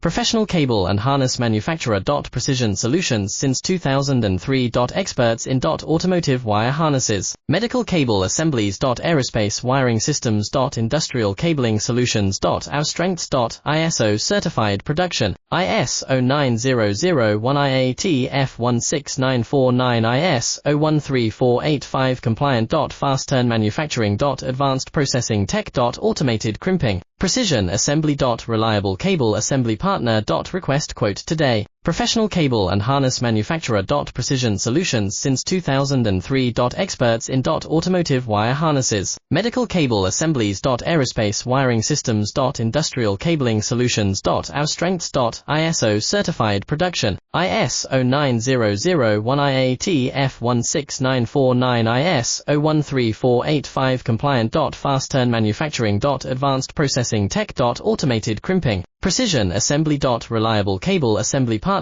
Professional cable and harness manufacturer. Precision Solutions since 2003. Experts in automotive wire harnesses, medical cable assemblies. Aerospace wiring systems. Industrial cabling solutions. Our strengths. ISO certified production, IS 09001 IAT F16949 IS 013485 compliant. Fast turn manufacturing. Advanced processing tech. Automated crimping, precision assembly. Reliable cable assembly partner. Request quote today. Professional cable and harness manufacturer. Precision Solutions since 2003. Experts in automotive wire harnesses, medical cable assemblies. Aerospace wiring systems. Industrial cabling solutions. Our strengths. ISO certified production, IS 09001 IAT F16949 IS 013485 compliant. Fast turn manufacturing. Advanced processing tech. Automated crimping, precision assembly. Reliable cable assembly partner.